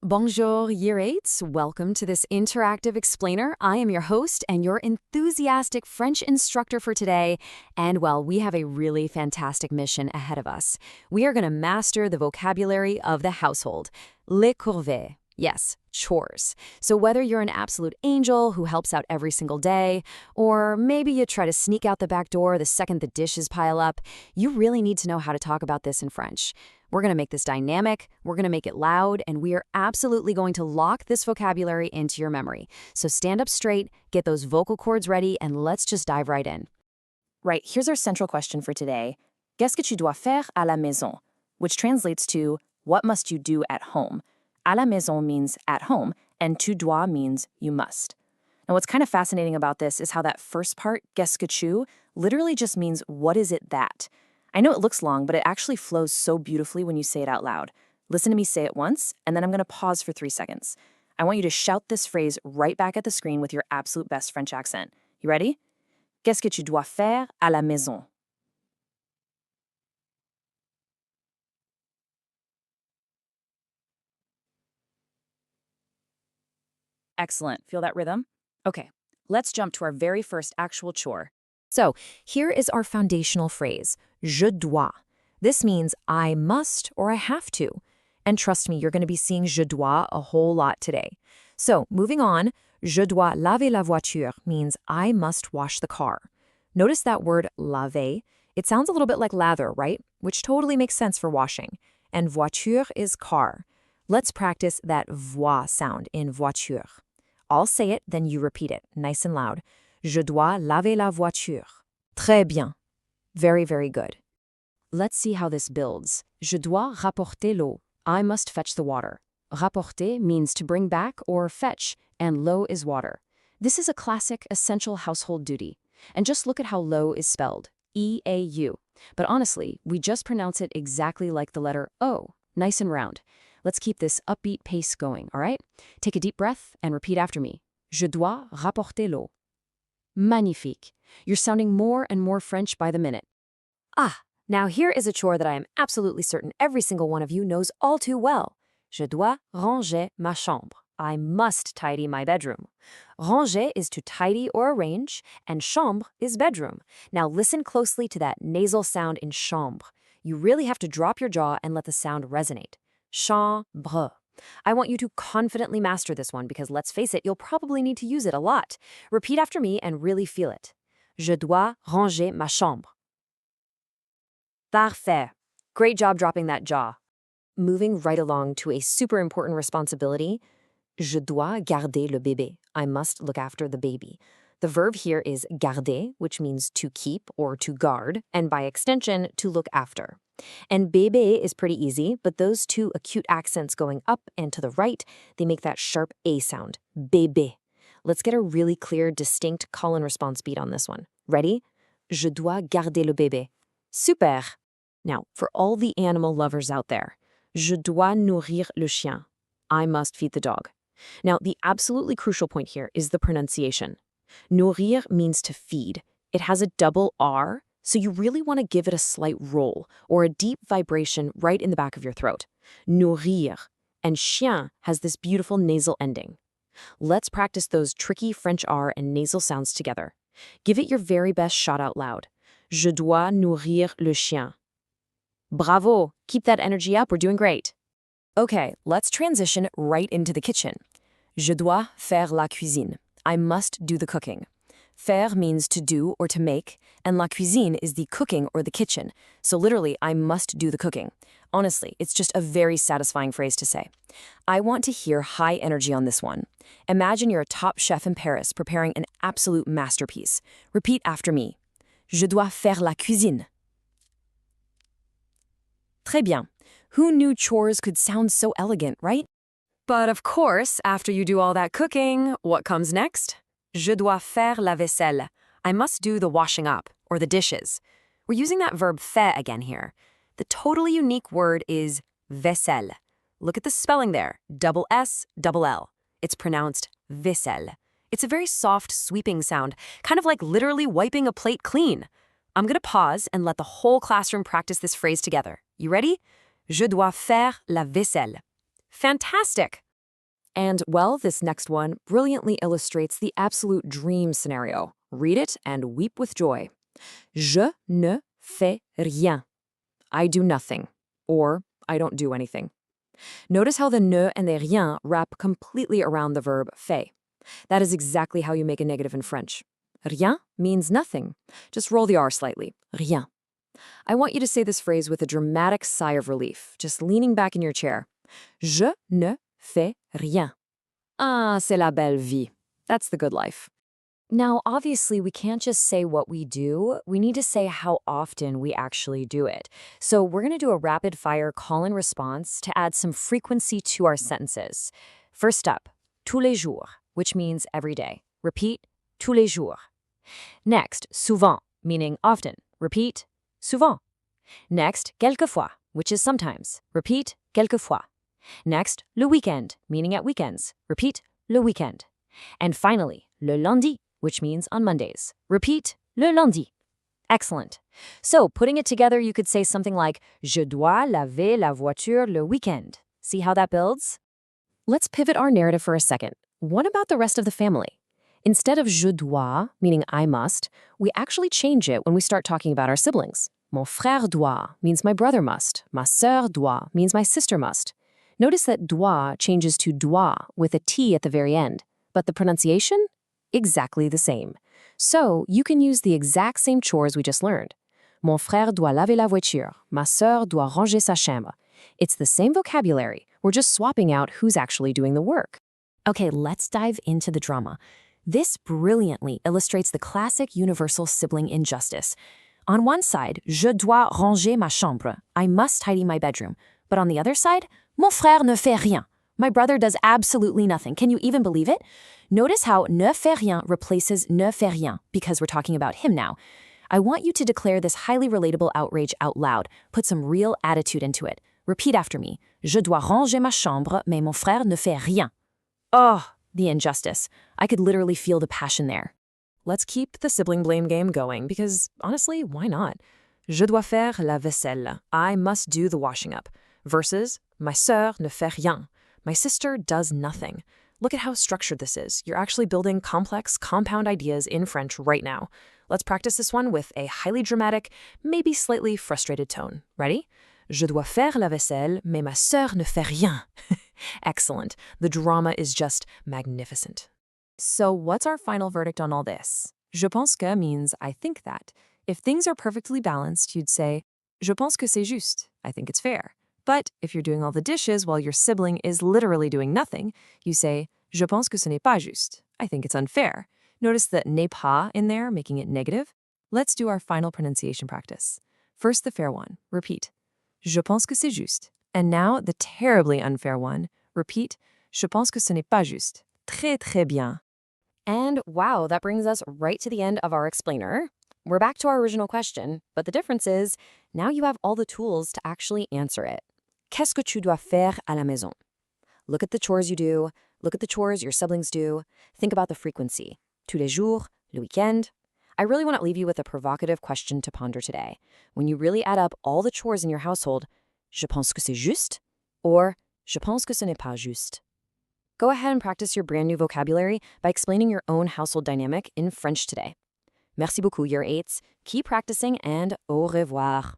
Bonjour, Year 8s. Welcome to this interactive explainer. I am your host and your enthusiastic French instructor for today. And well, we have a really fantastic mission ahead of us. We are going to master the vocabulary of the household. Les corvées. Yes, chores. So whether you're an absolute angel who helps out every single day, or maybe you try to sneak out the back door the second the dishes pile up, you really need to know how to talk about this in French. We're going to make this dynamic, we're going to make it loud, and we are absolutely going to lock this vocabulary into your memory. So stand up straight, get those vocal cords ready, and let's just dive right in. Right, here's our central question for today. Qu'est-ce que tu dois faire à la maison? Which translates to, what must you do at home? À la maison means at home, and tu dois means you must. Now, what's kind of fascinating about this is how that first part, qu'est-ce que tu, literally just means what is it that? I know it looks long, but it actually flows so beautifully when you say it out loud. Listen to me say it once, and then I'm going to pause for 3 seconds. I want you to shout this phrase right back at the screen with your absolute best French accent. You ready? Qu'est-ce que tu dois faire à la maison? Excellent. Feel that rhythm? Okay, let's jump to our very first actual chore. So here is our foundational phrase, je dois. This means I must or I have to. And trust me, you're going to be seeing je dois a whole lot today. So moving on, je dois laver la voiture means I must wash the car. Notice that word laver. It sounds a little bit like lather, right? Which totally makes sense for washing. And voiture is car. Let's practice that voix sound in voiture. I'll say it, then you repeat it, nice and loud. Je dois laver la voiture. Très bien. Very, very good. Let's see how this builds. Je dois rapporter l'eau. I must fetch the water. Rapporter means to bring back or fetch, and l'eau is water. This is a classic, essential household duty. And just look at how l'eau is spelled, E-A-U. But honestly, we just pronounce it exactly like the letter O, nice and round. Let's keep this upbeat pace going, all right? Take a deep breath and repeat after me. Je dois rapporter l'eau. Magnifique. You're sounding more and more French by the minute. Now here is a chore that I am absolutely certain every single one of you knows all too well. Je dois ranger ma chambre. I must tidy my bedroom. Ranger is to tidy or arrange, and chambre is bedroom. Now listen closely to that nasal sound in chambre. You really have to drop your jaw and let the sound resonate. Chambre. I want you to confidently master this one because let's face it, you'll probably need to use it a lot. Repeat after me and really feel it. Je dois ranger ma chambre. Parfait. Great job dropping that jaw. Moving right along to a super important responsibility. Je dois garder le bébé. I must look after the baby. The verb here is garder, which means to keep or to guard, and by extension, to look after. And bébé is pretty easy, but those two acute accents going up and to the right, they make that sharp A sound, bébé. Let's get a really clear, distinct call and response beat on this one. Ready? Je dois garder le bébé. Super! Now, for all the animal lovers out there, je dois nourrir le chien. I must feed the dog. Now, the absolutely crucial point here is the pronunciation. Nourrir means to feed. It has a double R, so you really want to give it a slight roll or a deep vibration right in the back of your throat. Nourrir. And chien has this beautiful nasal ending. Let's practice those tricky French R and nasal sounds together. Give it your very best shot out loud. Je dois nourrir le chien. Bravo! Keep that energy up, we're doing great. Okay, let's transition right into the kitchen. Je dois faire la cuisine. I must do the cooking. Faire means to do or to make, and la cuisine is the cooking or the kitchen. So literally, I must do the cooking. Honestly, it's just a very satisfying phrase to say. I want to hear high energy on this one. Imagine you're a top chef in Paris preparing an absolute masterpiece. Repeat after me. Je dois faire la cuisine. Très bien. Who knew chores could sound so elegant, right? But of course, after you do all that cooking, what comes next? Je dois faire la vaisselle. I must do the washing up, or the dishes. We're using that verb faire again here. The totally unique word is vaisselle. Look at the spelling there, double S, double L. It's pronounced vaisselle. It's a very soft, sweeping sound, kind of like literally wiping a plate clean. I'm going to pause and let the whole classroom practice this phrase together. You ready? Je dois faire la vaisselle. Fantastic! And, well, this next one brilliantly illustrates the absolute dream scenario. Read it and weep with joy. Je ne fais rien. I do nothing. Or, I don't do anything. Notice how the ne and the rien wrap completely around the verb fait. That is exactly how you make a negative in French. Rien means nothing. Just roll the R slightly. Rien. I want you to say this phrase with a dramatic sigh of relief, just leaning back in your chair. Je ne fais rien. Ah, c'est la belle vie. That's the good life. Now, obviously, we can't just say what we do. We need to say how often we actually do it. So we're going to do a rapid-fire call-and response to add some frequency to our sentences. First up, tous les jours, which means every day. Repeat, tous les jours. Next, souvent, meaning often. Repeat, souvent. Next, quelquefois, which is sometimes. Repeat, quelquefois. Next, le week-end, meaning at weekends. Repeat, le week-end. And finally, le lundi, which means on Mondays. Repeat, le lundi. Excellent. So, putting it together, you could say something like, Je dois laver la voiture le week-end. See how that builds? Let's pivot our narrative for a second. What about the rest of the family? Instead of je dois, meaning I must, we actually change it when we start talking about our siblings. Mon frère doit means my brother must. Ma sœur doit means my sister must. Notice that doit changes to doit with a T at the very end. But the pronunciation? Exactly the same. So you can use the exact same chores we just learned. Mon frère doit laver la voiture. Ma sœur doit ranger sa chambre. It's the same vocabulary. We're just swapping out who's actually doing the work. Okay, let's dive into the drama. This brilliantly illustrates the classic universal sibling injustice. On one side, je dois ranger ma chambre. I must tidy my bedroom. But on the other side, mon frère ne fait rien. My brother does absolutely nothing. Can you even believe it? Notice how ne fait rien replaces ne fait rien because we're talking about him now. I want you to declare this highly relatable outrage out loud. Put some real attitude into it. Repeat after me. Je dois ranger ma chambre, mais mon frère ne fait rien. Oh, the injustice. I could literally feel the passion there. Let's keep the sibling blame game going because, honestly, why not? Je dois faire la vaisselle. I must do the washing up. Versus, ma sœur ne fait rien. My sister does nothing. Look at how structured this is. You're actually building complex, compound ideas in French right now. Let's practice this one with a highly dramatic, maybe slightly frustrated tone. Ready? Je dois faire la vaisselle, mais ma sœur ne fait rien. Excellent. The drama is just magnificent. So what's our final verdict on all this? Je pense que means I think that. If things are perfectly balanced, you'd say, je pense que c'est juste. I think it's fair. But if you're doing all the dishes while your sibling is literally doing nothing, you say, je pense que ce n'est pas juste. I think it's unfair. Notice the n'est pas in there, making it negative. Let's do our final pronunciation practice. First, the fair one. Repeat. Je pense que c'est juste. And now, the terribly unfair one. Repeat. Je pense que ce n'est pas juste. Très, très bien. And wow, that brings us right to the end of our explainer. We're back to our original question, but the difference is, now you have all the tools to actually answer it. Qu'est-ce que tu dois faire à la maison? Look at the chores you do. Look at the chores your siblings do. Think about the frequency. Tous les jours, le week-end. I really want to leave you with a provocative question to ponder today. When you really add up all the chores in your household, je pense que c'est juste, or je pense que ce n'est pas juste. Go ahead and practice your brand new vocabulary by explaining your own household dynamic in French today. Merci beaucoup, Year 8s. Keep practicing and au revoir.